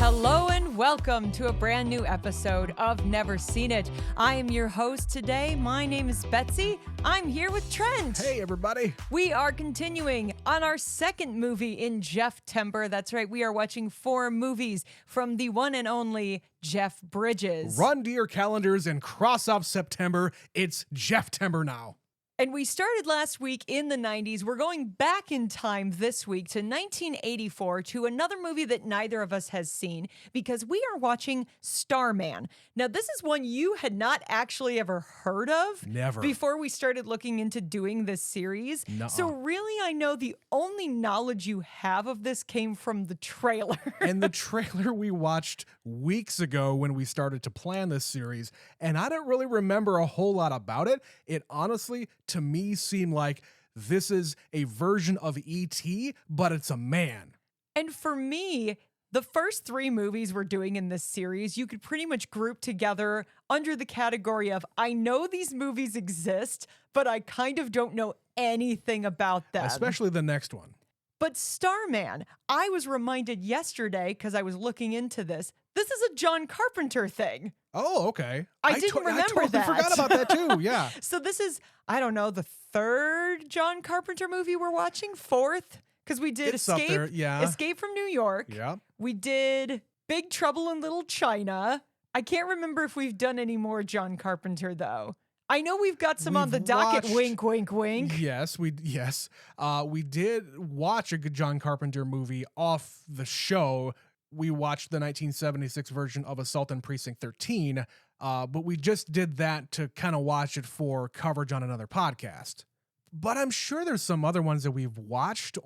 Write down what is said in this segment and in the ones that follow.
Hello and welcome to a brand new episode of Never Seen It. I am your host today. My name is Betsy. I'm here with Trent. Hey, everybody. We are continuing on our second movie in Jefftember. That's right. We are watching 4 movies from the one and only Jeff Bridges. Run to your calendars and cross off September. It's Jefftember now. And we started last week in the 90s. We're going back in time this week to 1984 to another movie that neither of us has seen because we are watching Starman. Now, this is one you had not actually ever heard of. Never. Before we started looking into doing this series. Nuh-uh. So really, I know the only knowledge you have of this came from the trailer. And the trailer we watched weeks ago when we started to plan this series, and I don't really remember a whole lot about it. It honestly, to me, seemed like this is a version of E.T., but it's a man. And for me, the first 3 movies we're doing in this series, you could pretty much group together under the category of, I know these movies exist, but I kind of don't know anything about them. Especially the next one. But Starman, I was reminded yesterday, because I was looking into this is a John Carpenter thing. Oh, okay. I didn't remember I totally that. forgot about that too, yeah. So this is, I don't know, the 3rd John Carpenter movie we're watching? 4th? Because we did It's up there, yeah. Escape from New York. Yeah. We did Big Trouble in Little China. I can't remember if we've done any more John Carpenter, though. I know we've got some on the docket, wink, wink, wink. Yes, we did watch a good John Carpenter movie off the show. We watched the 1976 version of Assault on Precinct 13, but we just did that to kind of watch it for coverage on another podcast. But I'm sure there's some other ones that we've watched,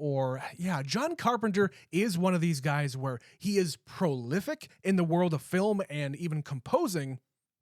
John Carpenter is one of these guys where he is prolific in the world of film and even composing,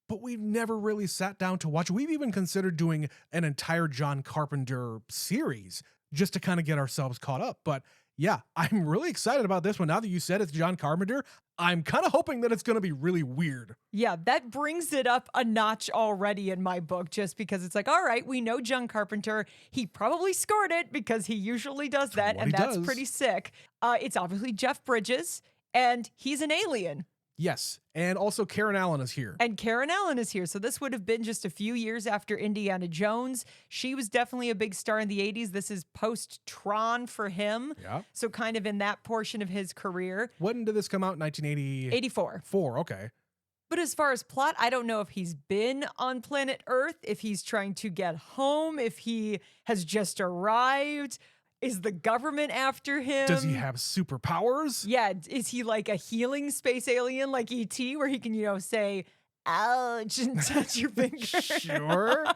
but we've never really sat down to watch. We've even considered doing an entire John Carpenter series just to kind of get ourselves caught up. But yeah, I'm really excited about this one. Now that you said it's John Carpenter, I'm kind of hoping that it's going to be really weird. Yeah, that brings it up a notch already in my book, just because it's like, all right, we know John Carpenter. He probably scored it because he usually does that, and that's pretty sick. It's obviously Jeff Bridges, and he's an alien. Yes, and also Karen Allen is here. And Karen Allen is here. So this would have been just a few years after Indiana Jones. She was definitely a big star in the 80s. This is post-Tron for him. Yeah. So kind of in that portion of his career. When did this come out? 1980? 84. Okay. But as far as plot, I don't know if he's been on planet Earth, if he's trying to get home, if he has just arrived. Is the government after him? Does he have superpowers? Yeah. Is he like a healing space alien like E.T. where he can, say, ouch, and touch your finger? Sure.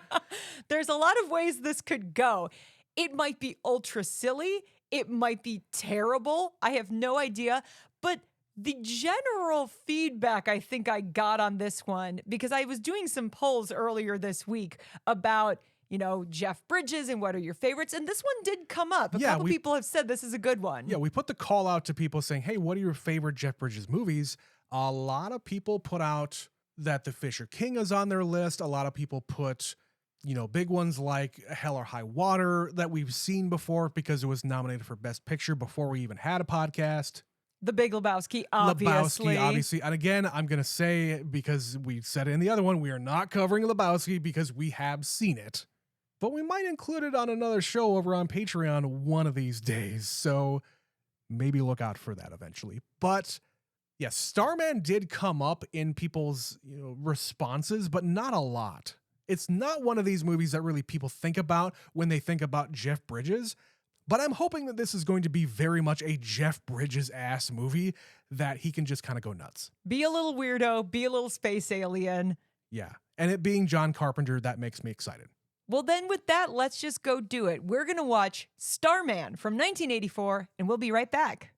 There's a lot of ways this could go. It might be ultra silly. It might be terrible. I have no idea. But the general feedback I think I got on this one, because I was doing some polls earlier this week about Jeff Bridges and what are your favorites? And this one did come up. A couple people have said this is a good one. Yeah, we put the call out to people saying, hey, what are your favorite Jeff Bridges movies? A lot of people put out that The Fisher King is on their list. A lot of people put, big ones like Hell or High Water that we've seen before because it was nominated for Best Picture before we even had a podcast. The Big Lebowski, obviously. And again, I'm going to say, because we said it in the other one, we are not covering Lebowski because we have seen it. But we might include it on another show over on Patreon one of these days. So maybe look out for that eventually. But yes, Starman did come up in people's responses, but not a lot. It's not one of these movies that really people think about when they think about Jeff Bridges. But I'm hoping that this is going to be very much a Jeff Bridges-ass movie that he can just kind of go nuts. Be a little weirdo, be a little space alien. Yeah, and it being John Carpenter, that makes me excited. Well, then with that, let's just go do it. We're going to watch Starman from 1984, and we'll be right back.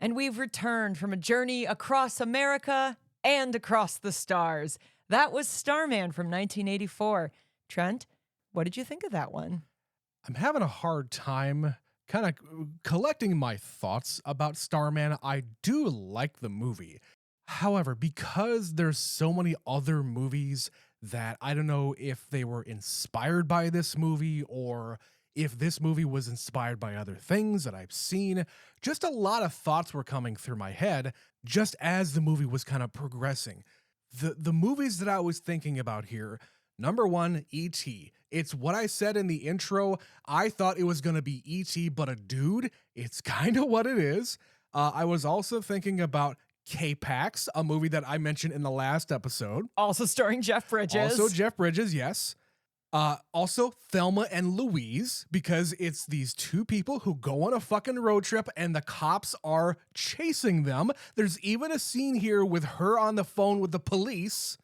And we've returned from a journey across America and across the stars. That was Starman from 1984. Trent, what did you think of that one? I'm having a hard time kind of collecting my thoughts about Starman. I do like the movie. However, because there's so many other movies that I don't know if they were inspired by this movie or if this movie was inspired by other things that I've seen, just a lot of thoughts were coming through my head just as the movie was kind of progressing. The movies that I was thinking about here, number one, E.T. It's what I said in the intro. I thought it was going to be E.T., but a dude. It's kind of what it is. I was also thinking about K-Pax, a movie that I mentioned in the last episode. Also starring Jeff Bridges. Also Jeff Bridges, yes. Also Thelma and Louise, because it's these two people who go on a fucking road trip and the cops are chasing them. There's even a scene here with her on the phone with the police.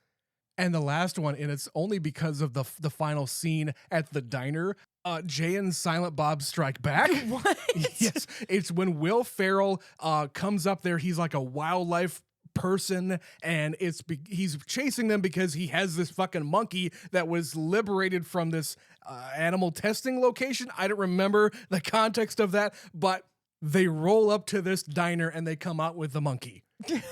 And the last one, and it's only because of the final scene at the diner, Jay and Silent Bob Strike Back. What? Yes, it's when Will Ferrell comes up there. He's like a wildlife person, and he's chasing them because he has this fucking monkey that was liberated from this animal testing location. I don't remember the context of that, but they roll up to this diner and they come out with the monkey. It's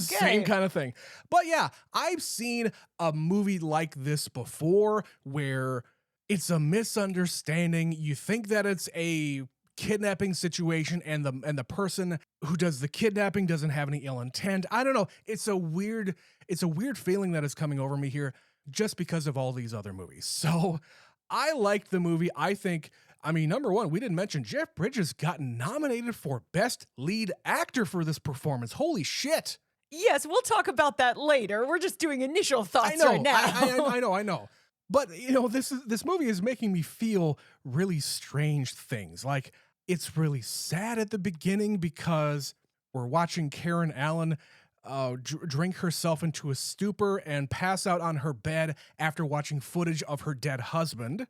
the same kind of thing. But yeah, I've seen a movie like this before where it's a misunderstanding. You think that it's a kidnapping situation and the person who does the kidnapping doesn't have any ill intent. I don't know. It's a weird feeling that is coming over me here just because of all these other movies. So I liked the movie. Number one, we didn't mention Jeff Bridges got nominated for Best Lead Actor for this performance. Holy shit. Yes, we'll talk about that later. We're just doing initial thoughts right now. I know. But, this movie is making me feel really strange things. Like, it's really sad at the beginning because we're watching Karen Allen drink herself into a stupor and pass out on her bed after watching footage of her dead husband.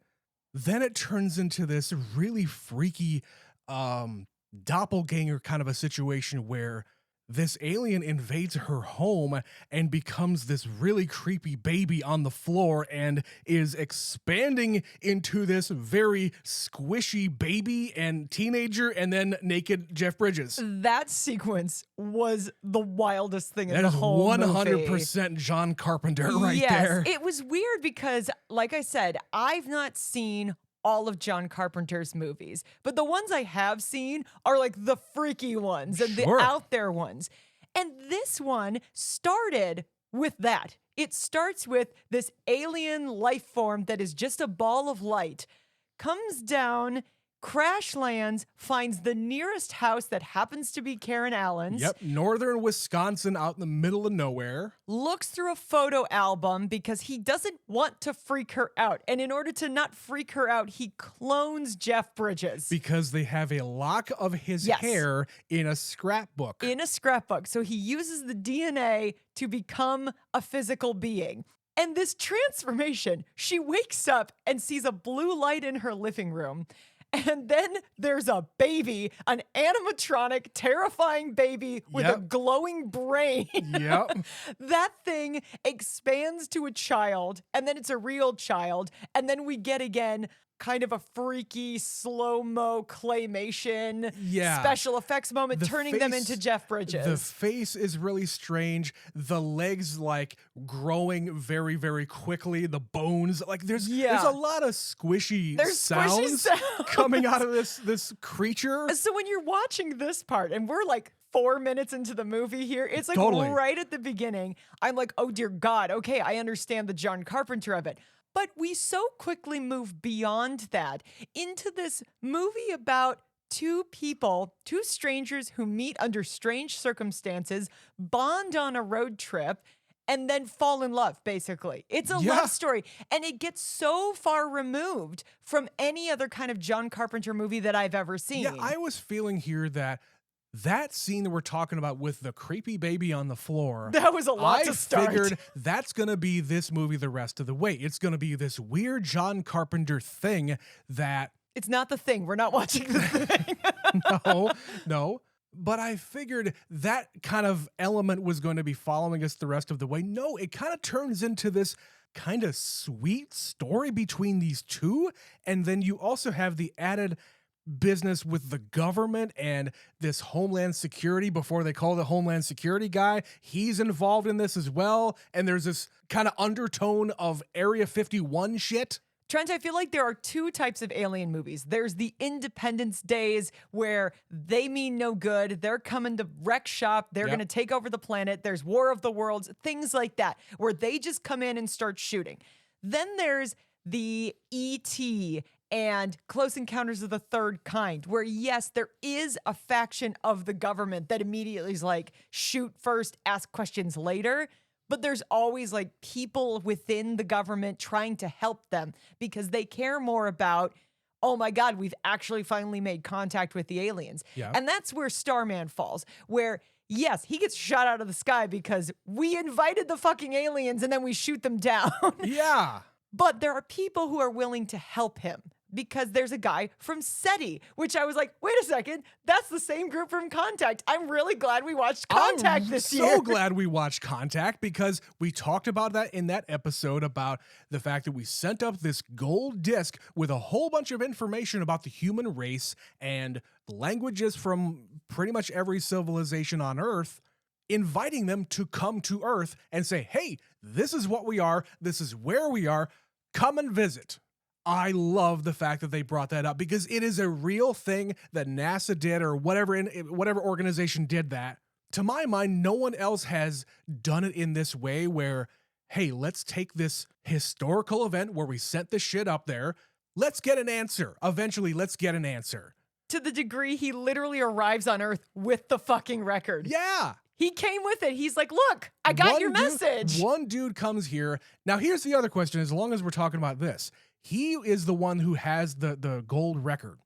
Then it turns into this really freaky doppelganger kind of a situation where this alien invades her home and becomes this really creepy baby on the floor and is expanding into this very squishy baby and teenager and then naked Jeff Bridges. That sequence was the wildest thing in the That is whole 100% John Carpenter right there. It was weird because, like I said, I've not seen all of John Carpenter's movies, but the ones I have seen are like the freaky ones and the out there ones. And this one started with that. It starts with this alien life form that is just a ball of light, comes down, crash lands, finds the nearest house that happens to be Karen Allen's. Yep, northern Wisconsin out in the middle of nowhere. Looks through a photo album because he doesn't want to freak her out. And in order to not freak her out, he clones Jeff Bridges. Because they have a lock of his hair in a scrapbook. In a scrapbook. So he uses the DNA to become a physical being. And this transformation, she wakes up and sees a blue light in her living room. And then there's a baby, an animatronic, terrifying baby with a glowing brain. Yep. That thing expands to a child, and then it's a real child. And then we get again kind of a freaky slow-mo claymation special effects moment, turning them into Jeff Bridges. The face is really strange. The legs like growing very, very quickly. The bones, like there's a lot of squishy sounds coming out of this creature. So when you're watching this part, and we're like 4 minutes into the movie here, it's like right at the beginning, I'm like, oh dear God, okay, I understand the John Carpenter of it. But we so quickly move beyond that into this movie about two people, two strangers who meet under strange circumstances, bond on a road trip, and then fall in love, basically. It's a love story. And it gets so far removed from any other kind of John Carpenter movie that I've ever seen. Yeah, I was feeling here that scene that we're talking about with the creepy baby on the floor. That was a lot to start. I figured that's going to be this movie the rest of the way. It's going to be this weird John Carpenter thing that... It's not The Thing. We're not watching The Thing. No. But I figured that kind of element was going to be following us the rest of the way. No, it kind of turns into this kind of sweet story between these two. And then you also have the added business with the government and this Homeland Security before they call the Homeland Security guy. He's involved in this as well. And there's this kind of undertone of Area 51 shit. Trent, I feel like there are two types of alien movies. There's the Independence Days where they mean no good. They're coming to wreck shop. They're going to take over the planet. There's War of the Worlds, things like that, where they just come in and start shooting. Then there's the E.T. and Close Encounters of the Third Kind, where yes, there is a faction of the government that immediately is like, shoot first, ask questions later. But there's always like people within the government trying to help them because they care more about, oh my God, we've actually finally made contact with the aliens. Yeah. And that's where Starman falls, where yes, he gets shot out of the sky because we invited the fucking aliens and then we shoot them down. Yeah. But there are people who are willing to help him because there's a guy from SETI, which I was like, wait a second, that's the same group from Contact. I'm really glad we watched Contact this year. I'm so glad we watched Contact because we talked about that in that episode about the fact that we sent up this gold disc with a whole bunch of information about the human race and languages from pretty much every civilization on Earth, inviting them to come to Earth and say, hey, this is what we are. This is where we are. Come and visit. I love the fact that they brought that up because it is a real thing that NASA did or whatever organization did that. To my mind, no one else has done it in this way where, hey, let's take this historical event where we sent this shit up there. Let's get an answer. Eventually, let's get an answer. To the degree he literally arrives on Earth with the fucking record. Yeah. He came with it. He's like, look, I got your message. One dude comes here. Now, here's the other question, as long as we're talking about this. He is the one who has the gold record.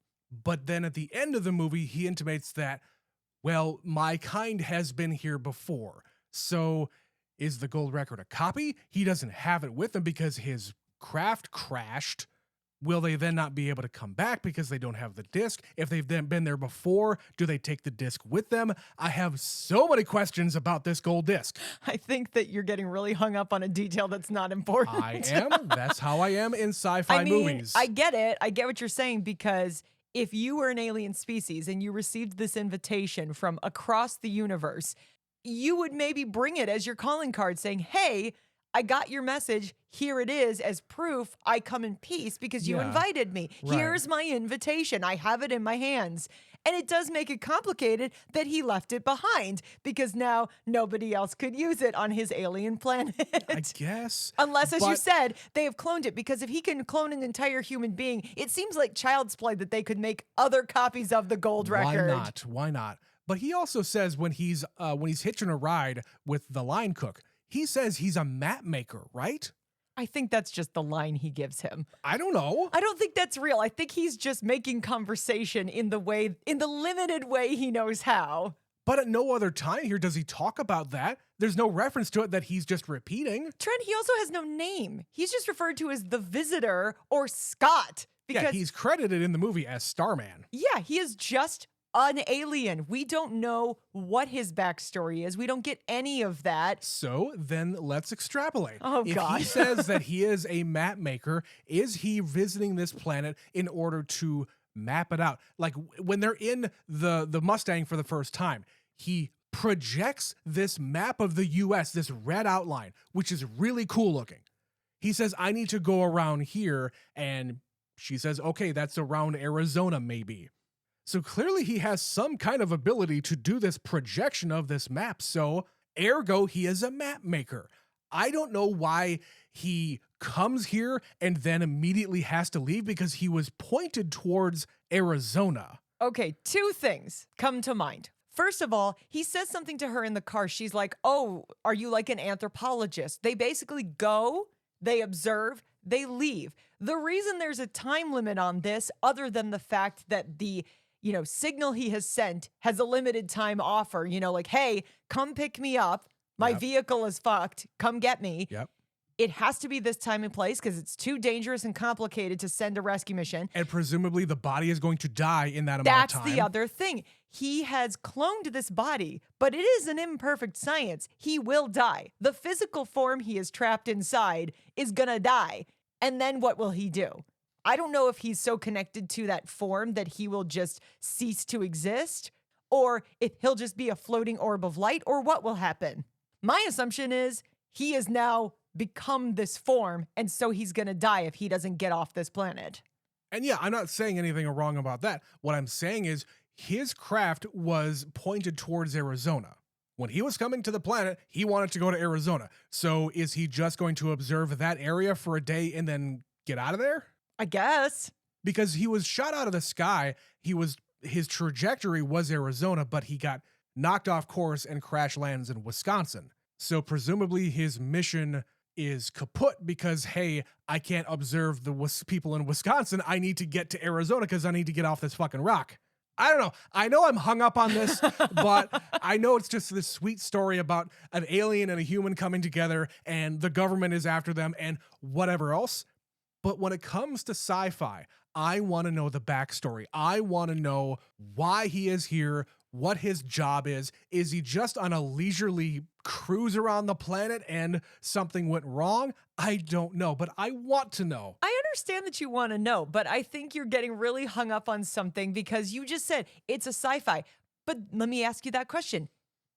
But then at the end of the movie, he intimates that, well, my kind has been here before. So is the gold record a copy? He doesn't have it with him because his craft crashed. Will they then not be able to come back because they don't have the disc? If they've then been there before, do they take the disc with them? I have so many questions about this gold disc. I think that you're getting really hung up on a detail that's not important. I am. That's how I am in sci-fi movies. I get it. I get what you're saying because if you were an alien species and you received this invitation from across the universe, you would maybe bring it as your calling card saying, hey, I got your message. Here it is as proof I come in peace because you invited me. Right. Here's my invitation. I have it in my hands. And it does make it complicated that he left it behind because now nobody else could use it on his alien planet. I guess. Unless, as you said, they have cloned it because if he can clone an entire human being, it seems like child's play that they could make other copies of the gold record. Why not? Why not? But he also says when he's hitching a ride with the line cook, he says he's a map maker, right? I think that's just the line he gives him. I don't know. I don't think that's real. I think he's just making conversation in the limited way he knows how. But at no other time here does he talk about that. There's no reference to it that he's just repeating. Trent, he also has no name. He's just referred to as the Visitor or Scott. Yeah, he's credited in the movie as Starman. Yeah, he is just an alien. We don't know what his backstory is. We don't get any of that. So then let's extrapolate. Oh, God. If he says that he is a map maker, is he visiting this planet in order to map it out? Like when they're in the Mustang for the first time, he projects this map of the US, this red outline, which is really cool looking. He says, I need to go around here. And she says, okay, that's around Arizona, maybe. So clearly he has some kind of ability to do this projection of this map. So ergo, he is a map maker. I don't know why he comes here and then immediately has to leave because he was pointed towards Arizona. Okay, two things come to mind. First of all, he says something to her in the car. She's like, oh, are you like an anthropologist? They basically go, they observe, they leave. The reason there's a time limit on this, other than the fact that the signal he has sent has a limited time offer, like, hey, come pick me up. My vehicle is fucked. Come get me. Yep. It has to be this time and place because it's too dangerous and complicated to send a rescue mission. And presumably the body is going to die in that amount of time. That's the other thing. he has cloned this body, but it is an imperfect science. He will die. The physical form he is trapped inside is gonna die. And then what will he do? I don't know if he's so connected to that form that he will just cease to exist, or if he'll just be a floating orb of light, or what will happen. My assumption is he has now become this form, and so he's gonna die if he doesn't get off this planet. And yeah, I'm not saying anything wrong about that. What I'm saying is his craft was pointed towards Arizona. When he was coming to the planet, he wanted to go to Arizona. So is he just going to observe that area for a day and then get out of there? I guess. Because he was shot out of the sky. His trajectory was Arizona, but he got knocked off course and crash lands in Wisconsin. So presumably his mission is kaput because, hey, I can't observe the people in Wisconsin. I need to get to Arizona because I need to get off this fucking rock. I don't know. I know I'm hung up on this, but I know it's just this sweet story about an alien and a human coming together and the government is after them and whatever else. But when it comes to sci-fi, I want to know the backstory. I want to know why he is here, what his job is. Is he just on a leisurely cruise around the planet and something went wrong? I don't know, but I want to know. I understand that you want to know, but I think you're getting really hung up on something because you just said it's a sci-fi. But let me ask you that question.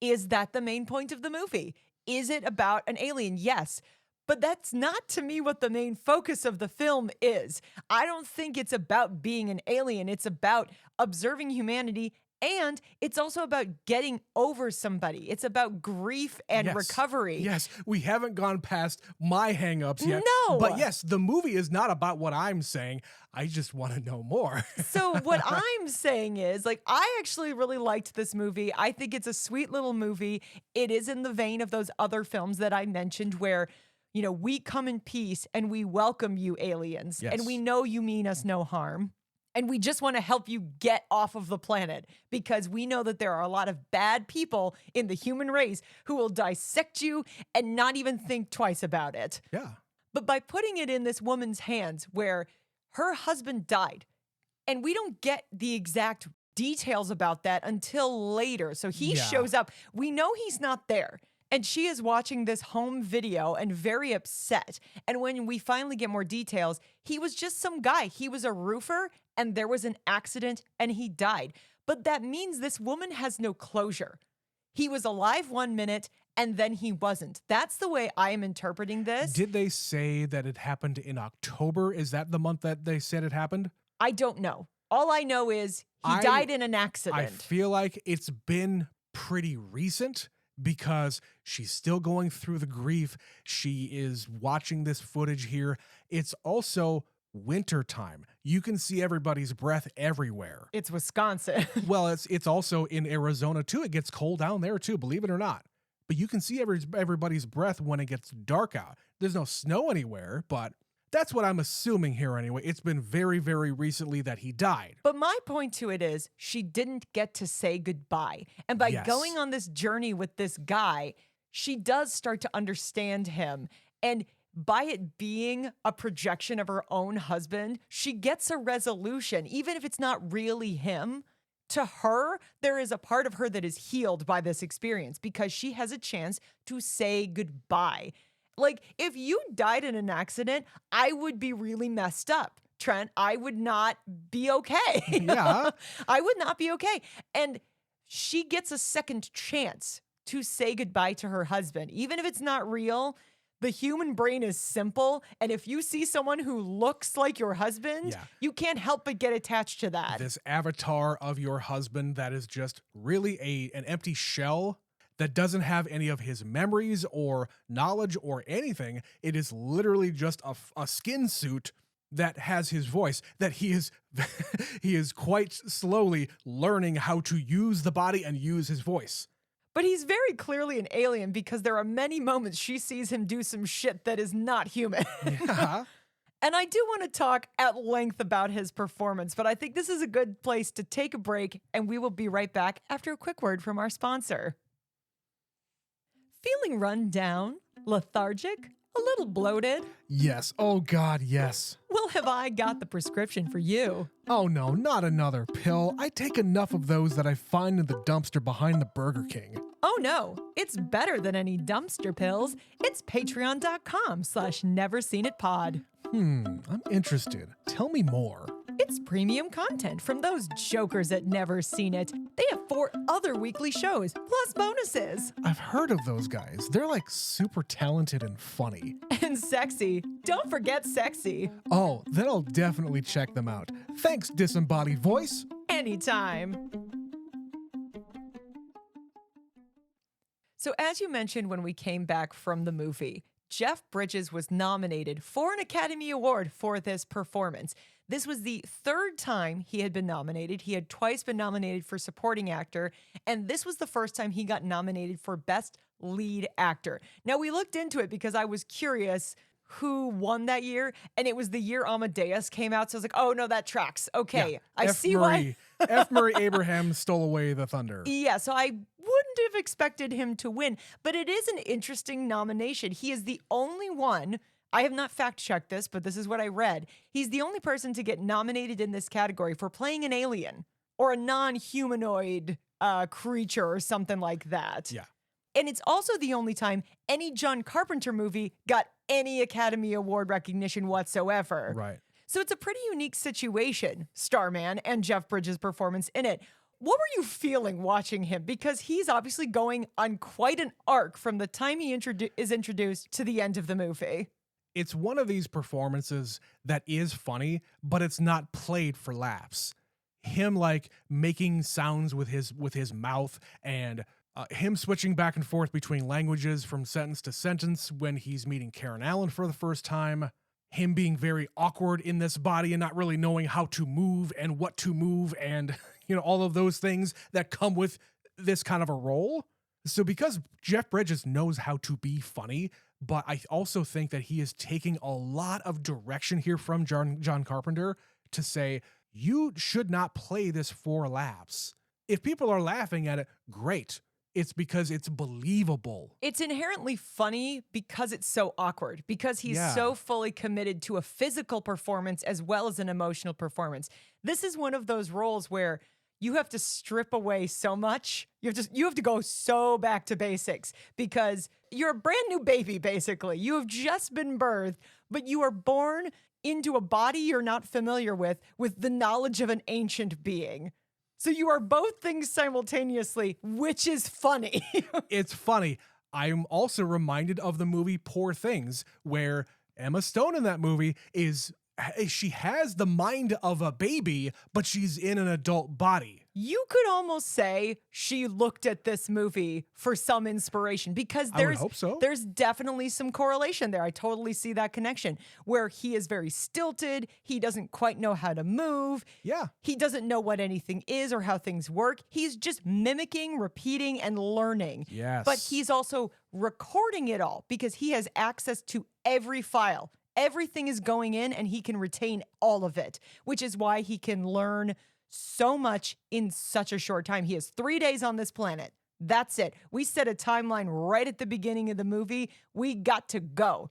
Is that the main point of the movie? Is it about an alien? Yes. But that's not, to me, what the main focus of the film is. I don't think it's about being an alien. It's about observing humanity, and it's also about getting over somebody. It's about grief and recovery. Yes, we haven't gone past my hangups yet. No. But yes, the movie is not about what I'm saying. I just want to know more. So what I'm saying is, like, I actually really liked this movie. I think it's a sweet little movie. It is in the vein of those other films that I mentioned where, you know, we come in peace and we welcome you, aliens. Yes. And we know you mean us no harm. And we just want to help you get off of the planet because we know that there are a lot of bad people in the human race who will dissect you and not even think twice about it. Yeah. But by putting it in this woman's hands where her husband died, and we don't get the exact details about that until later. So he shows up. We know he's not there. And she is watching this home video and very upset. And when we finally get more details, he was just some guy. He was a roofer and there was an accident and he died. But that means this woman has no closure. He was alive 1 minute and then he wasn't. That's the way I am interpreting this. Did they say that it happened in October? Is that the month that they said it happened? I don't know. All I know is he died in an accident. I feel like it's been pretty recent, because she's still going through the grief. She is watching this footage here. It's also winter time. You can see everybody's breath everywhere. It's Wisconsin. Well, it's also in Arizona too. It gets cold down there too, believe it or not. But you can see everybody's breath when it gets dark out. There's no snow anywhere, but that's what I'm assuming here anyway. It's been very, very recently that he died. But my point to it is she didn't get to say goodbye. And by going on this journey with this guy, she does start to understand him. And by it being a projection of her own husband, she gets a resolution, even if it's not really him. To her, there is a part of her that is healed by this experience because she has a chance to say goodbye. Like, if you died in an accident, I would be really messed up, Trent. I would not be okay. Yeah. I would not be okay. And she gets a second chance to say goodbye to her husband. Even if it's not real, the human brain is simple. And if you see someone who looks like your husband, you can't help but get attached to that. This avatar of your husband that is just really an empty shell that doesn't have any of his memories or knowledge or anything. It is literally just a skin suit that has his voice, that he is quite slowly learning how to use the body and use his voice. But he's very clearly an alien because there are many moments she sees him do some shit that is not human. Yeah. And I do want to talk at length about his performance, but I think this is a good place to take a break, and we will be right back after a quick word from our sponsor. Feeling run down, lethargic, A little bloated? Yes. Oh, God, yes. Well, have I got the prescription for you? Oh, no, not another pill. I take enough of those that I find in the dumpster behind the Burger King. Oh no, it's better than any dumpster pills. It's patreon.com/neverseenitpod. I'm interested. Tell me more. It's premium content from those jokers at Never Seen It. They have 4 other weekly shows, plus bonuses. I've heard of those guys. They're like super talented and funny. And sexy. Don't forget sexy. Oh, then I'll definitely check them out. Thanks, disembodied voice. Anytime. So as you mentioned when we came back from the movie, Jeff Bridges was nominated for an Academy Award for this performance. This was the 3rd time he had been nominated. He had twice been nominated for supporting actor, and this was the first time he got nominated for Best Lead Actor. Now, we looked into it because I was curious who won that year, and it was the year Amadeus came out, so I was like, oh, no, that tracks. Okay, Yeah, I see why. F. Murray Abraham stole away the thunder. Yeah, so I wouldn't have expected him to win, but it is an interesting nomination. He is the only one, I have not fact-checked this, but this is what I read. He's the only person to get nominated in this category for playing an alien or a non-humanoid creature or something like that. Yeah. And it's also the only time any John Carpenter movie got any Academy Award recognition whatsoever. Right. So it's a pretty unique situation, Starman and Jeff Bridges' performance in it. What were you feeling watching him? Because he's obviously going on quite an arc from the time he is introduced to the end of the movie. It's one of these performances that is funny, but it's not played for laughs. Him like making sounds with his mouth and him switching back and forth between languages from sentence to sentence when he's meeting Karen Allen for the first time. Him being very awkward in this body and not really knowing how to move and what to move and, all of those things that come with this kind of a role. So because Jeff Bridges knows how to be funny, but I also think that he is taking a lot of direction here from John Carpenter to say, you should not play this for laughs. If people are laughing at it, great. It's because it's believable. It's inherently funny because it's so awkward, because he's so fully committed to a physical performance as well as an emotional performance. This is one of those roles where you have to strip away so much. You have to go so back to basics because you're a brand new baby, basically. You have just been birthed, but you are born into a body you're not familiar with the knowledge of an ancient being. So you are both things simultaneously, which is funny. It's funny. I'm also reminded of the movie Poor Things, where Emma Stone in that movie she has the mind of a baby, but she's in an adult body. You could almost say she looked at this movie for some inspiration because I would hope so. There's definitely some correlation there. I totally see that connection where he is very stilted. He doesn't quite know how to move. Yeah. He doesn't know what anything is or how things work. He's just mimicking, repeating, and learning. Yes. But he's also recording it all because he has access to every file. Everything is going in and he can retain all of it, which is why he can learn so much in such a short time. He has 3 days on this planet. That's it. We set a timeline right at the beginning of the movie. We got to go.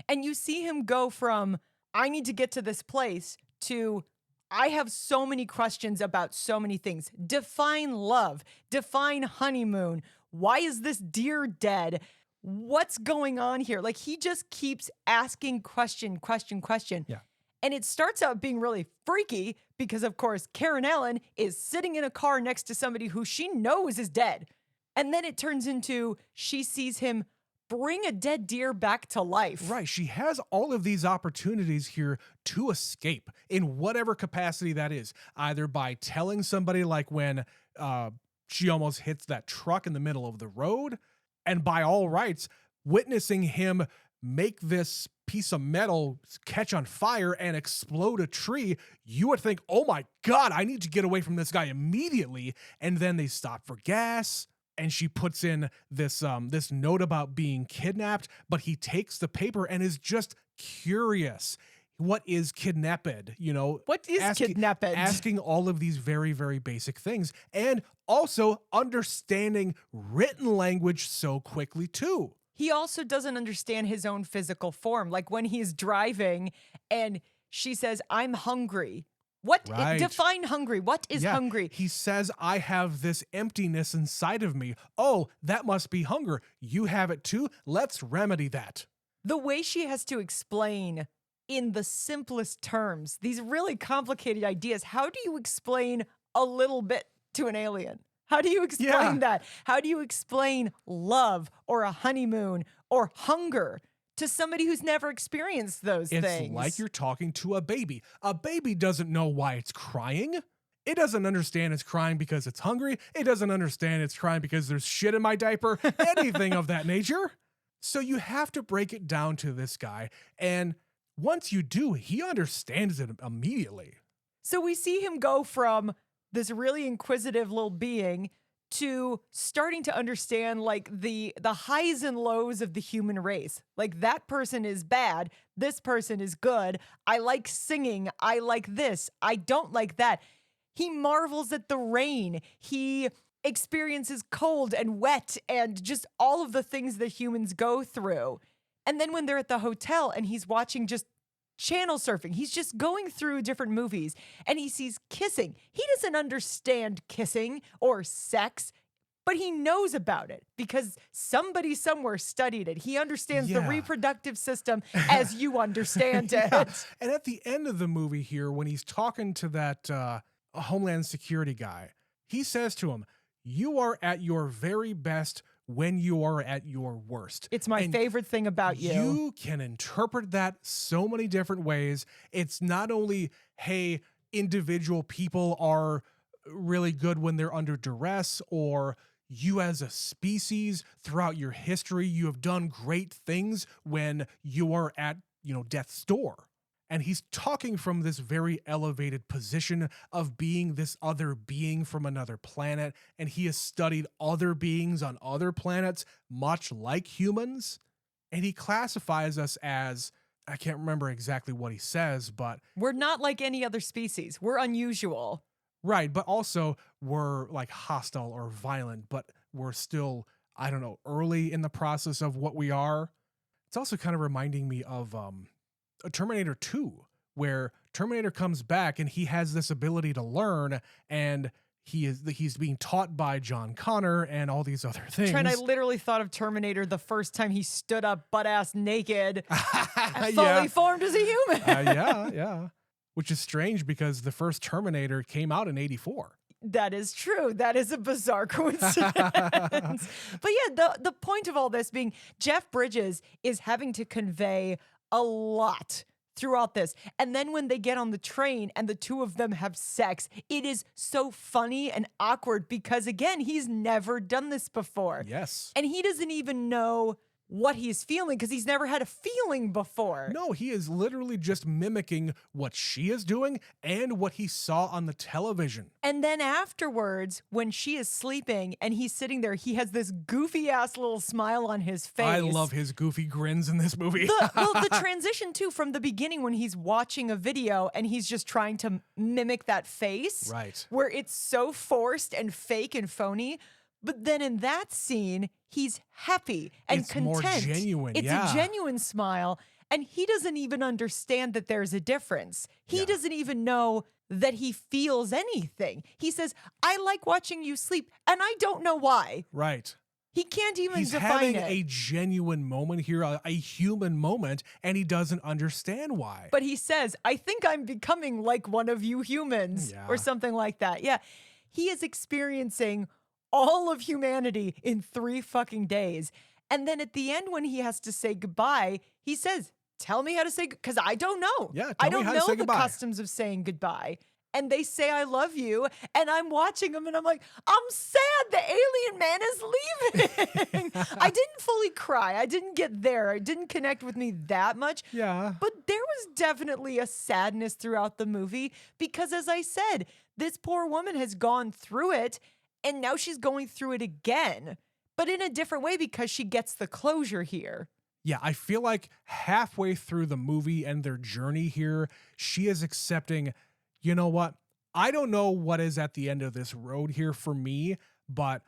And you see him go from, I need to get to this place, to, I have so many questions about so many things. Define love. Define honeymoon. Why is this deer dead? What's going on here? Like, he just keeps asking question. Yeah. And it starts out being really freaky because, of course, Karen Allen is sitting in a car next to somebody who she knows is dead. And then it turns into she sees him bring a dead deer back to life. Right. She has all of these opportunities here to escape in whatever capacity that is, either by telling somebody, like when she almost hits that truck in the middle of the road, and by all rights, witnessing him make this piece of metal catch on fire and explode a tree, you would think, oh my God, I need to get away from this guy immediately. And then they stop for gas, and she puts in this this note about being kidnapped, but he takes the paper and is just curious. What is kidnapped? What is kidnapped? Asking all of these very, very basic things, and also understanding written language so quickly too. He also doesn't understand his own physical form. Like when he's driving and she says, I'm hungry. Right. Define hungry. What is Yeah, hungry? he says, I have this emptiness inside of me. Oh, that must be hunger. You have it too. Let's remedy that. The way she has to explain in the simplest terms these really complicated ideas. How do you explain a little bit to an alien? How do you explain Yeah. that? How do you explain love or a honeymoon or hunger to somebody who's never experienced those It's things? like you're talking to a baby. A baby doesn't know why it's crying. It doesn't understand it's crying because it's hungry. It doesn't understand it's crying because there's shit in my diaper, anything of that nature. So you have to break it down to this guy. And once you do, he understands it immediately. So we see him go from this really inquisitive little being to starting to understand like the highs and lows of the human race. Like that person is bad, this person is good. I like singing, I like this, I don't like that. He marvels at the rain. He experiences cold and wet and just all of the things that humans go through. And then when they're at the hotel and he's watching just channel surfing, he's just going through different movies and he sees kissing. He doesn't understand kissing or sex, but he knows about it because somebody somewhere studied it. He understands the Yeah. reproductive system as you understand it. Yeah. And at the end of the movie here, when he's talking to that Homeland Security guy, he says to him, you are at your very best when you are at your worst. It's my favorite thing about you. You can interpret that so many different ways. It's not only, hey, individual people are really good when they're under duress, or you as a species throughout your history, you have done great things when you are at, death's door. And he's talking from this very elevated position of being this other being from another planet. And he has studied other beings on other planets, much like humans. And he classifies us as, I can't remember exactly what he says, but We're not like any other species. We're unusual. right. But also we're like hostile or violent, but we're still, I don't know, early in the process of what we are. It's also kind of reminding me of, Terminator 2, where Terminator comes back and he has this ability to learn, and he's being taught by John Connor and all these other things. Trent, I literally thought of Terminator the first time he stood up butt-ass naked, fully Yeah. formed as a human. Yeah. Which is strange because the first Terminator came out in 1984. That is true. That is a bizarre coincidence. But yeah, the point of all this being Jeff Bridges is having to convey a lot throughout this. And then when they get on the train and the two of them have sex, it is so funny and awkward because, again, he's never done this before. Yes. And he doesn't even know what he's feeling because he's never had a feeling before. No, he is literally just mimicking what she is doing and what he saw on the television. And then afterwards, when she is sleeping and he's sitting there, he has this goofy ass little smile on his face. I love his goofy grins in this movie. the transition too from the beginning when he's watching a video and he's just trying to mimic that face. Right. Where it's so forced and fake and phony. But then in that scene, he's happy and It's content. more genuine, It's yeah. a genuine smile. And he doesn't even understand that there's a difference. He doesn't even know that he feels anything. He says, I like watching you sleep, and I don't know why. Right. He can't even He's define having it. a genuine moment here, a human moment, and he doesn't understand why. But he says, I think I'm becoming like one of you humans, Yeah. or something like that. Yeah. He is experiencing all of humanity in 3 fucking days. And then at the end, when he has to say goodbye, he says, tell me how to say, because I don't know. Yeah, tell I me don't how to know say the goodbye. customs of saying goodbye. And they say, I love you. And I'm watching them and I'm like, I'm sad the alien man is leaving. I didn't fully cry. I didn't get there. It didn't connect with me that much. Yeah. But there was definitely a sadness throughout the movie because, as I said, this poor woman has gone through it and now she's going through it again, but in a different way because she gets the closure here. Yeah, I feel like halfway through the movie and their journey here, she is accepting, you know what? I don't know what is at the end of this road here for me, but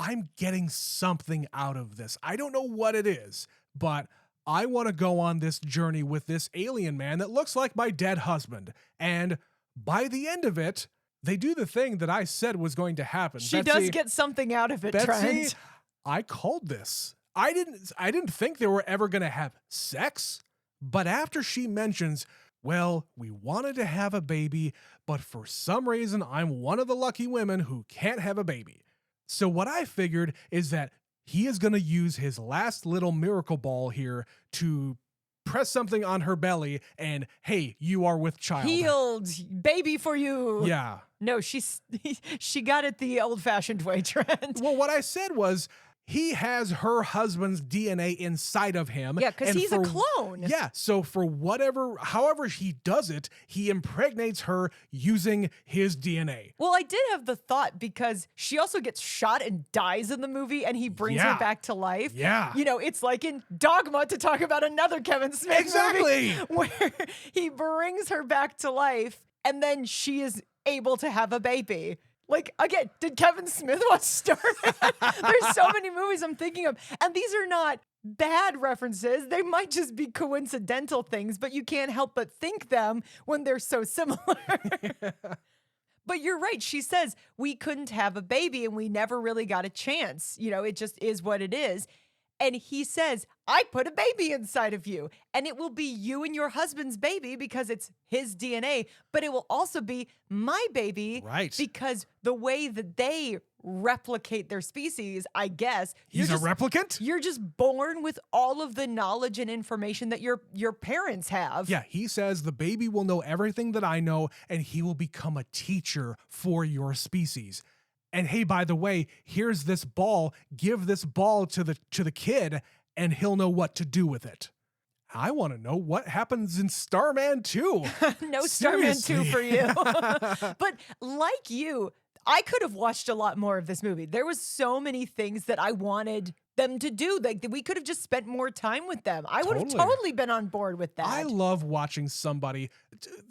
I'm getting something out of this. I don't know what it is, but I want to go on this journey with this alien man that looks like my dead husband. And by the end of it, they do the thing that I said was going to happen. She does get something out of it, Betsy, Trent. I called this. I didn't think they were ever going to have sex, but after she mentions, well, we wanted to have a baby, but for some reason I'm one of the lucky women who can't have a baby. So what I figured is that he is going to use his last little miracle ball here to press something on her belly and, hey, you are with child. Healed, baby for you. Yeah. No, she got it the old-fashioned way, Trent. Well, what I said was, he has her husband's DNA inside of him. Yeah, because he's a clone. Yeah, so for however he does it, he impregnates her using his DNA. Well, I did have the thought because she also gets shot and dies in the movie and he brings her back to life. Yeah. You know, it's like in Dogma, to talk about another Kevin Smith movie, where he brings her back to life and then she is able to have a baby. Like, again, did Kevin Smith watch Starman? There's so many movies I'm thinking of. And these are not bad references. They might just be coincidental things, but you can't help but think them when they're so similar. But you're right. She says, we couldn't have a baby and we never really got a chance. You know, it just is what it is. And he says, I put a baby inside of you, and it will be you and your husband's baby because it's his DNA, but it will also be my baby. Right. Because the way that they replicate their species, I guess. He's a replicant? You're just born with all of the knowledge and information that your parents have. Yeah, he says the baby will know everything that I know, and he will become a teacher for your species. And hey, by the way, here's this ball. Give this ball to the kid, and he'll know what to do with it. I want to know what happens in Starman 2. No Starman 2 for you. But like you, I could have watched a lot more of this movie. There was so many things that I wanted them to do. Like, we could have just spent more time with them. I would have totally been on board with that. I love watching somebody,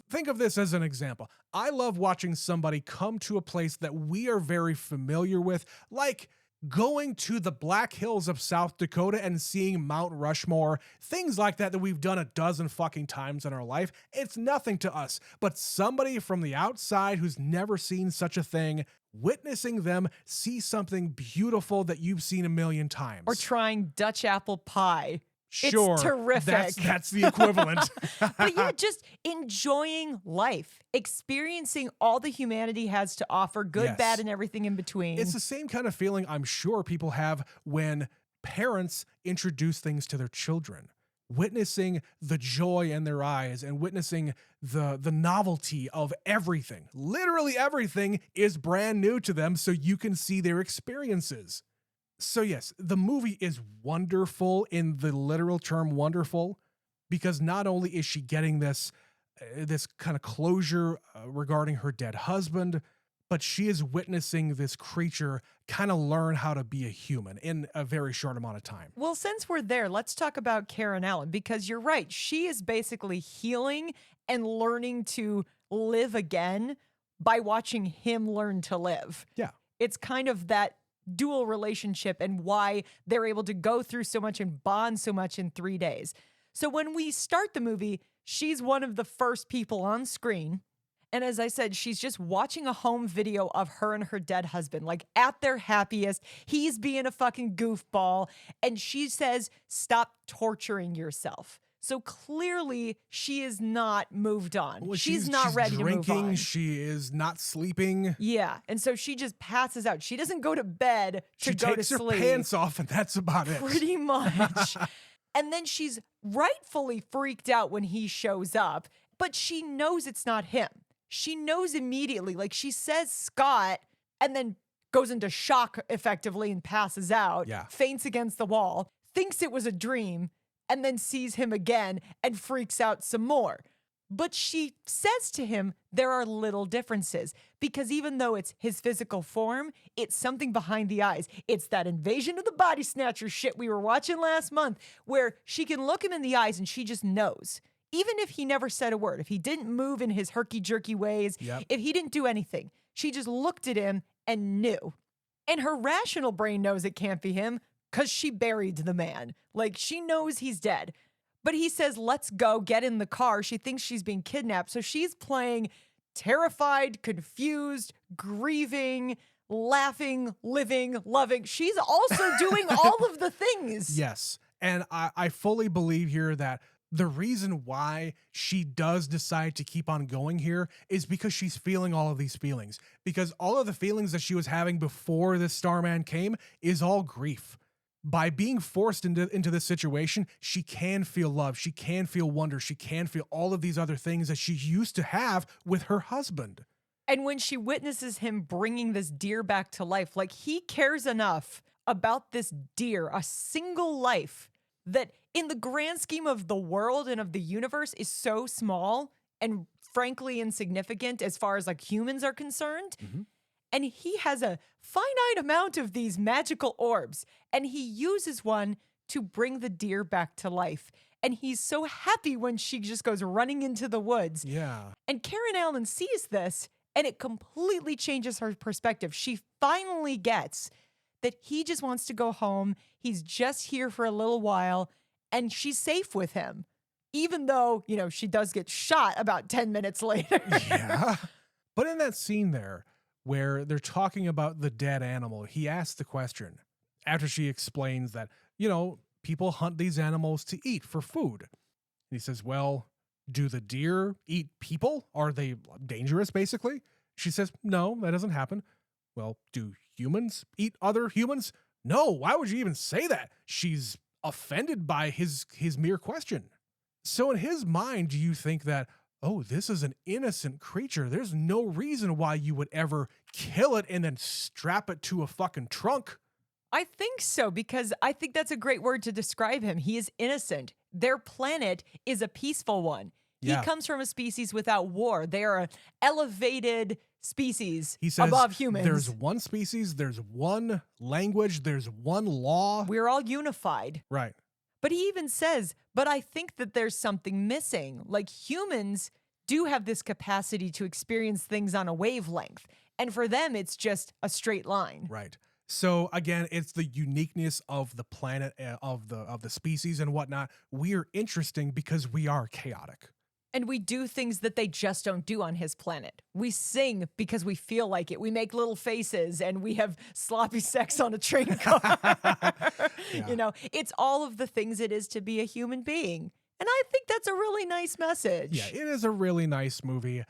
think of this as an example. I love watching somebody come to a place that we are very familiar with, like going to the Black Hills of South Dakota and seeing Mount Rushmore, things like that we've done a dozen fucking times in our life. It's nothing to us, but somebody from the outside who's never seen such a thing, witnessing them see something beautiful that you've seen a million times. Or trying Dutch apple pie. Sure, it's terrific. That's the equivalent. But yeah, just enjoying life, experiencing all the humanity has to offer, good, bad, and everything in between. It's the same kind of feeling I'm sure people have when parents introduce things to their children. Witnessing the joy in their eyes and witnessing the novelty of everything. Literally everything is brand new to them, so you can see their experiences. So yes, the movie is wonderful in the literal term wonderful, because not only is she getting this kind of closure regarding her dead husband, but she is witnessing this creature kind of learn how to be a human in a very short amount of time. Well, since we're there, let's talk about Karen Allen, because you're right. She is basically healing and learning to live again by watching him learn to live. Yeah. It's kind of that dual relationship and why they're able to go through so much and bond so much in 3 days. So when we start the movie, she's one of the first people on screen. And as I said, she's just watching a home video of her and her dead husband, like at their happiest. He's being a fucking goofball. And she says, stop torturing yourself. So clearly she is not moved on. Well, she's not ready to move on. She is not sleeping. Yeah. And so she just passes out. She doesn't go to bed to go to sleep. She takes her pants off and that's about it. Pretty much. And then she's rightfully freaked out when he shows up, but she knows it's not him. She knows immediately. Like, she says Scott and then goes into shock effectively and passes out. Yeah. Faints against the wall, thinks it was a dream, and then sees him again and freaks out some more. But she says to him, there are little differences, because even though it's his physical form, it's something behind the eyes. It's that Invasion of the Body Snatcher shit we were watching last month, where she can look him in the eyes and she just knows. Even if he never said a word, if he didn't move in his herky-jerky ways, if he didn't do anything, she just looked at him and knew. And her rational brain knows it can't be him because she buried the man. Like, she knows he's dead. But he says, let's go, get in the car. She thinks she's being kidnapped. So she's playing terrified, confused, grieving, laughing, living, loving. She's also doing all of the things. Yes. And I fully believe here that the reason why she does decide to keep on going here is because she's feeling all of these feelings. Because all of the feelings that she was having before this Starman came is all grief. By being forced into this situation, she can feel love, she can feel wonder, she can feel all of these other things that she used to have with her husband. And when she witnesses him bringing this deer back to life, like, he cares enough about this deer, a single life, that in the grand scheme of the world and of the universe is so small and frankly insignificant as far as like humans are concerned. Mm-hmm. And he has a finite amount of these magical orbs, and he uses one to bring the deer back to life. And he's so happy when she just goes running into the woods. Yeah. And Karen Allen sees this, and it completely changes her perspective. She finally gets that he just wants to go home. He's just here for a little while, and she's safe with him, even though, you know, she does get shot about 10 minutes later. Yeah. But in that scene there, where they're talking about the dead animal, he asks the question after she explains that, you know, people hunt these animals to eat for food. And he says, well, do the deer eat people? Are they dangerous, basically? She says, no, that doesn't happen. Well, do humans eat other humans? No, why would you even say that? She's offended by his mere question. So in his mind, do you think that, oh, this is an innocent creature, there's no reason why you would ever kill it and then strap it to a fucking trunk? I think so, because I think that's a great word to describe him. He is innocent. Their planet is a peaceful one. Yeah. He comes from a species without war. They are an elevated species He says, above humans. there's one species, there's one language, there's one law. We're all unified. Right. But he even says, but I think that there's something missing. Like, humans do have this capacity to experience things on a wavelength. And for them, it's just a straight line. Right. So again, it's the uniqueness of the planet, of the species and whatnot. We're interesting because we are chaotic. And we do things that they just don't do on his planet. We sing because we feel like it. We make little faces, and we have sloppy sex on a train car. Yeah. You know, it's all of the things it is to be a human being. And I think that's a really nice message. Yeah, it is a really nice movie.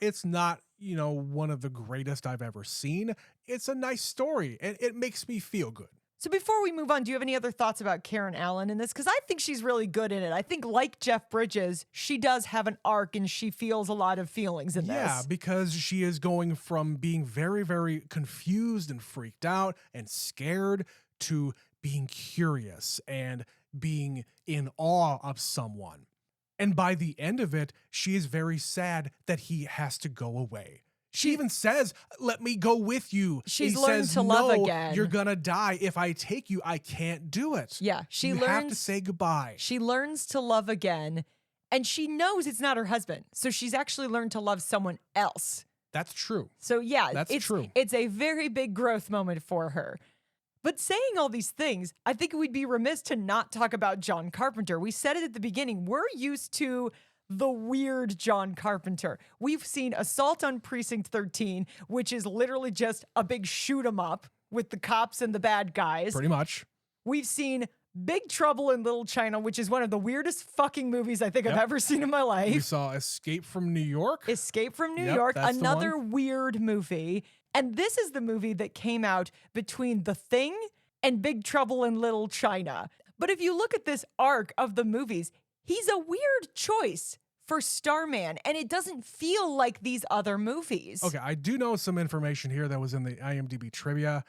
It's not, you know, one of the greatest I've ever seen. It's a nice story, and it makes me feel good. So before we move on, do you have any other thoughts about Karen Allen in this? Because I think she's really good in it. I think, like Jeff Bridges, she does have an arc, and she feels a lot of feelings in this. Yeah, because she is going from being very, very confused and freaked out and scared to being curious and being in awe of someone. And by the end of it, she is very sad that he has to go away. She even says, let me go with you. She's He learned says, to love no, again. You're going to die. If I take you, I can't do it. Yeah, You have to say goodbye. She learns to love again, and she knows it's not her husband. So she's actually learned to love someone else. That's true. So yeah, That's true. It's a very big growth moment for her. But saying all these things, I think we'd be remiss to not talk about John Carpenter. We said it at the beginning. We're used to the weird John Carpenter. We've seen Assault on Precinct 13, which is literally just a big shoot 'em up with the cops and the bad guys. Pretty much. We've seen Big Trouble in Little China, which is one of the weirdest fucking movies I think I've ever seen in my life. We saw Escape from New York. Escape from New Yep, York, that's the another one. weird movie. And this is the movie that came out between The Thing and Big Trouble in Little China. But if you look at this arc of the movies, he's a weird choice for Starman, and it doesn't feel like these other movies. Okay, I do know some information here that was in the IMDb trivia.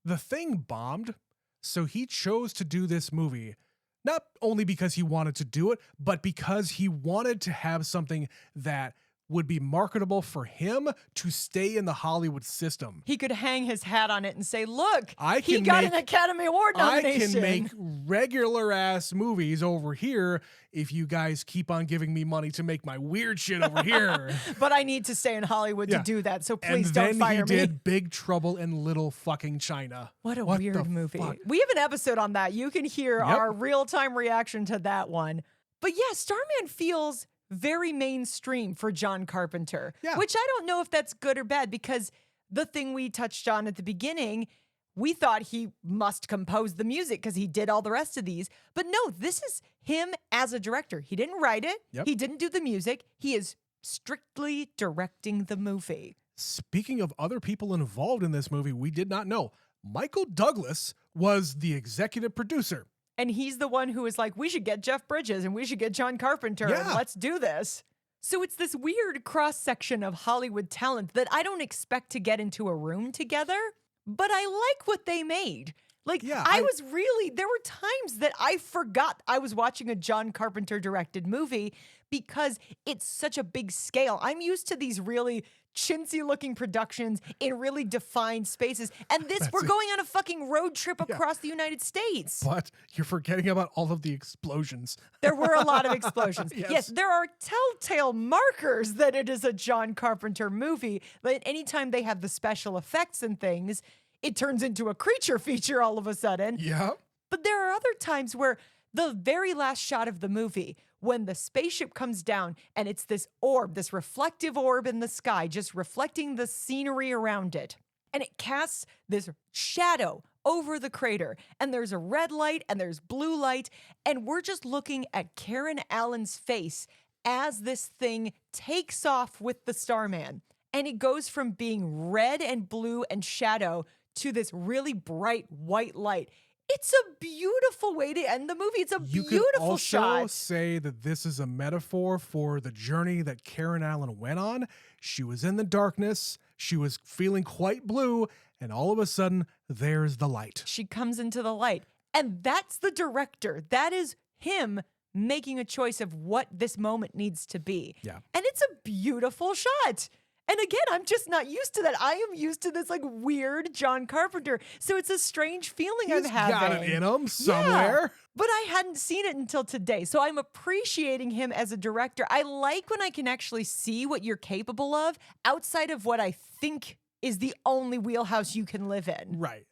The Thing bombed, so he chose to do this movie not only because he wanted to do it, but because he wanted to have something that would be marketable for him to stay in the Hollywood system. He could hang his hat on it and say, look, I he can got make- an Academy Award nomination. I can make regular ass movies over here if you guys keep on giving me money to make my weird shit over here. But I need to stay in Hollywood to do that, so please and don't then fire he me. did Big Trouble in Little fucking China. What a the weird movie. fuck? We have an episode on that. You can hear our real-time reaction to that one. But yeah, Starman feels very mainstream for John Carpenter, which I don't know if that's good or bad, because the thing we touched on at the beginning, we thought he must compose the music because he did all the rest of these. But no, this is him as a director. He didn't write it. He didn't do the music. He is strictly directing the movie. Speaking of other people involved in this movie, we did not know Michael Douglas was the executive producer. And he's the one who was like, we should get Jeff Bridges and we should get John Carpenter and let's do this. So it's this weird cross-section of Hollywood talent that I don't expect to get into a room together, but I like what they made. Like, there were times that I forgot I was watching a John Carpenter directed movie because it's such a big scale. I'm used to these really chintzy looking productions in really defined spaces. And we're going on a fucking road trip across the United States. But you're forgetting about all of the explosions. There were a lot of explosions. Yes, there are telltale markers that it is a John Carpenter movie. But anytime they have the special effects and things, it turns into a creature feature all of a sudden. Yeah. But there are other times where the very last shot of the movie, when the spaceship comes down and it's this orb, this reflective orb in the sky, just reflecting the scenery around it. And it casts this shadow over the crater. And there's a red light and there's blue light. And we're just looking at Karen Allen's face as this thing takes off with the Starman. And it goes from being red and blue and shadow to this really bright white light. It's a beautiful way to end the movie. It's a beautiful shot. You could also say that this is a metaphor for the journey that Karen Allen went on. She was in the darkness. She was feeling quite blue. And all of a sudden, there's the light. She comes into the light. And that's the director. That is him making a choice of what this moment needs to be. Yeah. And it's a beautiful shot. And again, I'm just not used to that. I am used to this like weird John Carpenter. So it's a strange feeling I'm having. He's got it in him somewhere. Yeah, but I hadn't seen it until today. So I'm appreciating him as a director. I like when I can actually see what you're capable of outside of what I think is the only wheelhouse you can live in. Right.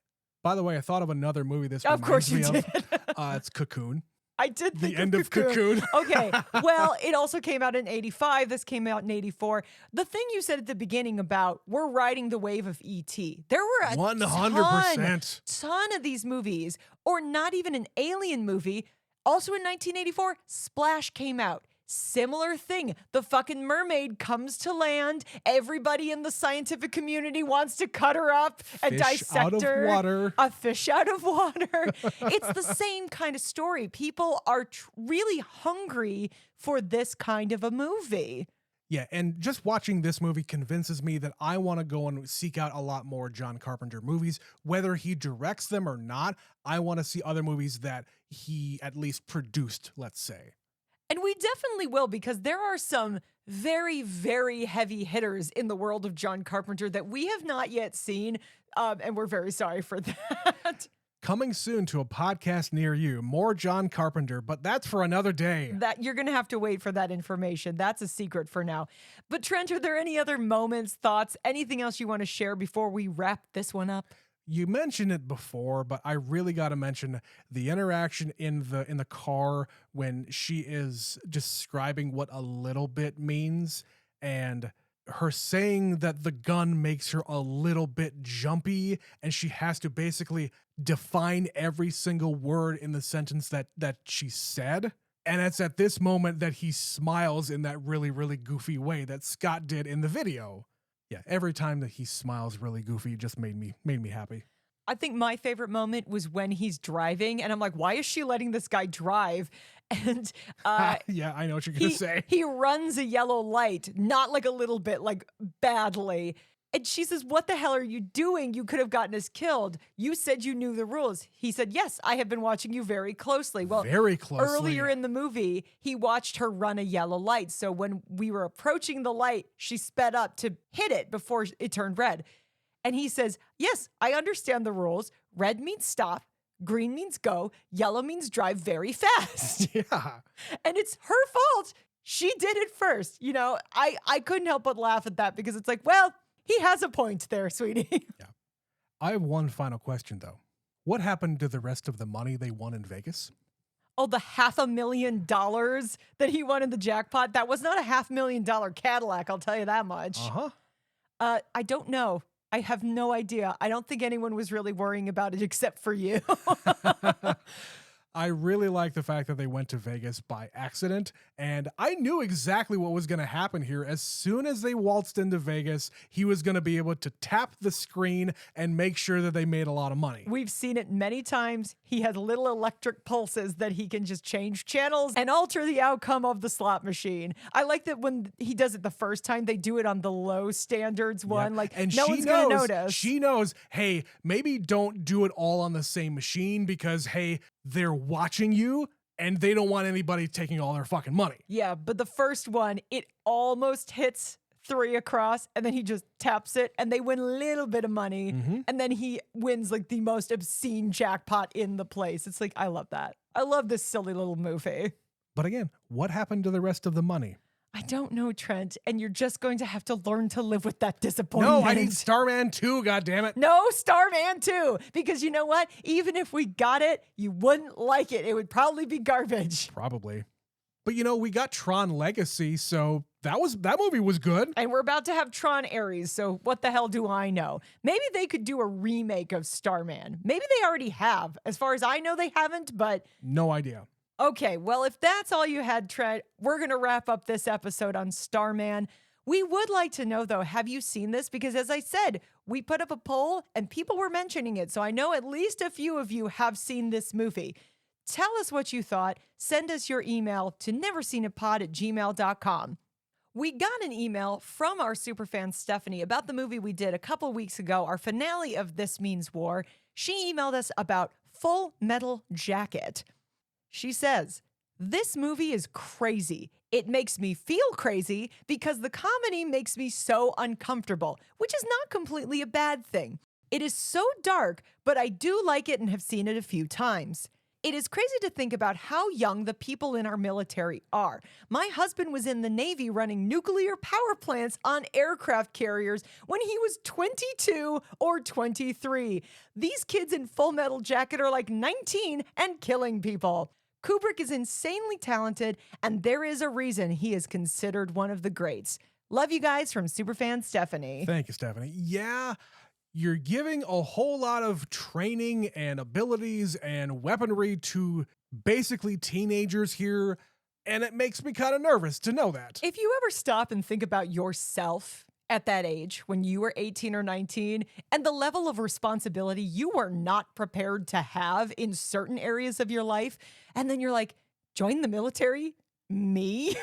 By the way, I thought of another movie this of course you reminds me did. of. It's Cocoon. I did think the end of Cocoon. Okay, well, it also came out in 85. This came out in 84. The thing you said at the beginning about we're riding the wave of E.T. There were a 100% ton of these movies, or not even an Alien movie. Also in 1984, Splash came out. Similar thing. The fucking mermaid comes to land. Everybody in the scientific community wants to cut her up and dissect her. Out of water. A fish out of water. It's the same kind of story. People are really hungry for this kind of a movie. Yeah, and just watching this movie convinces me that I want to go and seek out a lot more John Carpenter movies. Whether he directs them or not, I want to see other movies that he at least produced, let's say. And we definitely will, because there are some very, very heavy hitters in the world of John Carpenter that we have not yet seen, and we're very sorry for that. Coming soon to a podcast near you, more John Carpenter, but that's for another day. That you're going to have to wait for that information. That's a secret for now. But Trent, are there any other moments, thoughts, anything else you want to share before we wrap this one up? You mentioned it before, but I really got to mention the interaction in the car when she is describing what a little bit means, and her saying that the gun makes her a little bit jumpy, and she has to basically define every single word in the sentence that she said. And it's at this moment that he smiles in that really, really goofy way that Scott did in the video. Yeah, every time that he smiles really goofy, it just made me happy. I think my favorite moment was when he's driving, and I'm like, why is she letting this guy drive? And yeah, I know what you're going to say. He runs a yellow light, not like a little bit, like badly. And she says, what the hell are you doing? You could have gotten us killed. You said you knew the rules. He said, yes, I have been watching you very closely. Well, very closely. Earlier in the movie, he watched her run a yellow light. So when we were approaching the light, she sped up to hit it before it turned red. And he says, yes, I understand the rules. Red means stop. Green means go. Yellow means drive very fast. Yeah. And it's her fault. She did it first. You know, I couldn't help but laugh at that because it's like, well, he has a point there, sweetie. Yeah. I have one final question, though. What happened to the rest of the money they won in Vegas? Oh, the $500,000 that he won in the jackpot? That was not a $500,000 Cadillac, I'll tell you that much. I don't know. I have no idea. I don't think anyone was really worrying about it except for you. I really like the fact that they went to Vegas by accident, and I knew exactly what was going to happen here. As soon as they waltzed into Vegas, he was going to be able to tap the screen and make sure that they made a lot of money. We've seen it many times. He has little electric pulses that he can just change channels and alter the outcome of the slot machine. I like that when he does it the first time, they do it on the low standards one. Yep. Like, and no one's going to notice. She knows, hey, maybe don't do it all on the same machine because, hey, they're watching you and they don't want anybody taking all their fucking money. Yeah, but the first one, it almost hits 3 across and then he just taps it and they win a little bit of money. And then he wins like the most obscene jackpot in the place. It's like, I love that. I love this silly little movie. But again, what happened to the rest of the money? I don't know, Trent, and you're just going to have to learn to live with that disappointment. No, I need Starman 2, goddammit. No, Starman 2, because you know what? Even if we got it, you wouldn't like it. It would probably be garbage. Probably. But you know, we got Tron Legacy, so that movie was good. And we're about to have Tron Ares, so what the hell do I know? Maybe they could do a remake of Starman. Maybe they already have. As far as I know, they haven't, but... No idea. Okay, well, if that's all you had, Trent, we're going to wrap up this episode on Starman. We would like to know, though, have you seen this? Because as I said, we put up a poll and people were mentioning it. So I know at least a few of you have seen this movie. Tell us what you thought. Send us your email to neverseenitpod@gmail.com. We got an email from our superfan Stephanie about the movie we did a couple weeks ago, our finale of This Means War. She emailed us about Full Metal Jacket. She says, this movie is crazy. It makes me feel crazy because the comedy makes me so uncomfortable, which is not completely a bad thing. It is so dark, but I do like it and have seen it a few times. It is crazy to think about how young the people in our military are. My husband was in the Navy running nuclear power plants on aircraft carriers when he was 22 or 23. These kids in Full Metal Jacket are like 19 and killing people. Kubrick is insanely talented, and there is a reason he is considered one of the greats. Love you guys from Superfan Stephanie. Thank you, Stephanie. Yeah, you're giving a whole lot of training and abilities and weaponry to basically teenagers here, and it makes me kind of nervous to know that. If you ever stop and think about yourself at that age, when you were 18 or 19, and the level of responsibility you were not prepared to have in certain areas of your life, and then you're like, join the military? Me?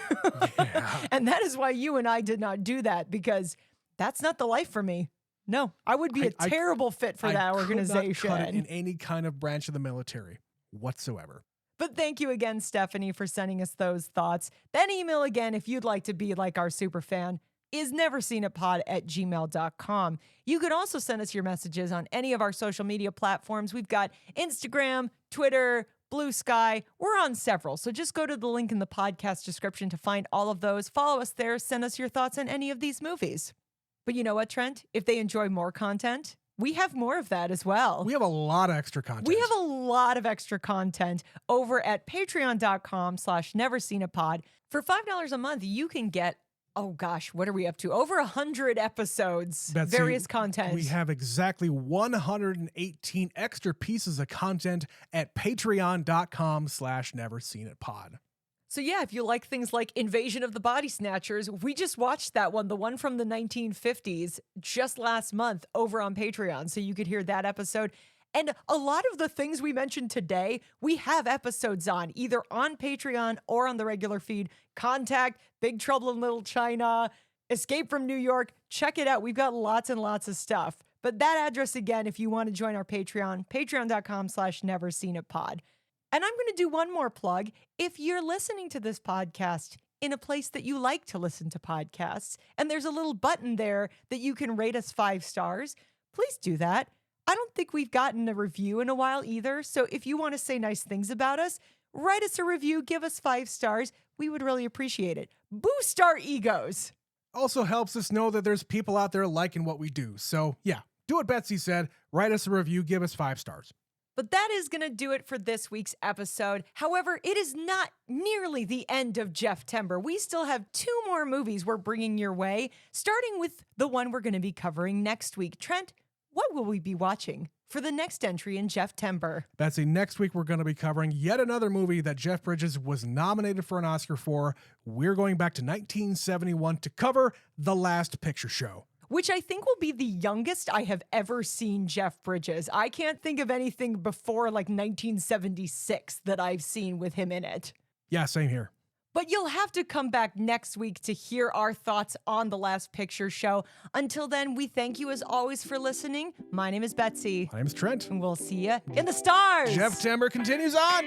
Yeah. And that is why you and I did not do that, because that's not the life for me. No, I would be a terrible fit for that organization. Could not cut it in any kind of branch of the military whatsoever. But thank you again, Stephanie, for sending us those thoughts. That email again, if you'd like to be like our super fan, is neverseenitpod@gmail.com. You can also send us your messages on any of our social media platforms. We've got Instagram, Twitter, Blue Sky. We're on several, so just go to the link in the podcast description to find all of those. Follow us there. Send us your thoughts on any of these movies. But you know what, Trent? If they enjoy more content, we have more of that as well. We have a lot of extra content. We have a lot of extra content over at patreon.com/neverseenitpod. For $5 a month, you can get, oh gosh, what are we up to? Over 100 episodes, Betsy, various content. We have exactly 118 extra pieces of content at patreon.com/neverseenitpod. So yeah, if you like things like Invasion of the Body Snatchers, we just watched that one, the one from the 1950s, just last month over on Patreon. So you could hear that episode. And a lot of the things we mentioned today, we have episodes on, either on Patreon or on the regular feed. Contact, Big Trouble in Little China, Escape from New York. Check it out. We've got lots and lots of stuff. But that address again, if you want to join our Patreon, patreon.com/neverseenitpod. And I'm going to do one more plug. If you're listening to this podcast in a place that you like to listen to podcasts, and there's a little button there that you can rate us 5 stars, please do that. I don't think we've gotten a review in a while either. So if you want to say nice things about us, write us a review, give us 5 stars. We would really appreciate it. Boost our egos. Also helps us know that there's people out there liking what we do. So yeah, do what Betsy said. Write us a review, give us 5 stars. But that is going to do it for this week's episode. However, it is not nearly the end of Jefftember. We still have 2 more movies we're bringing your way, starting with the one we're going to be covering next week. Trent, what will we be watching for the next entry in Jefftember? Betsy, next week we're going to be covering yet another movie that Jeff Bridges was nominated for an Oscar for. We're going back to 1971 to cover The Last Picture Show, which I think will be the youngest I have ever seen Jeff Bridges. I can't think of anything before like 1976 that I've seen with him in it. Yeah, same here. But you'll have to come back next week to hear our thoughts on The Last Picture Show. Until then, we thank you as always for listening. My name is Betsy. My name's Trent. And we'll see you in the stars. Jefftember continues on.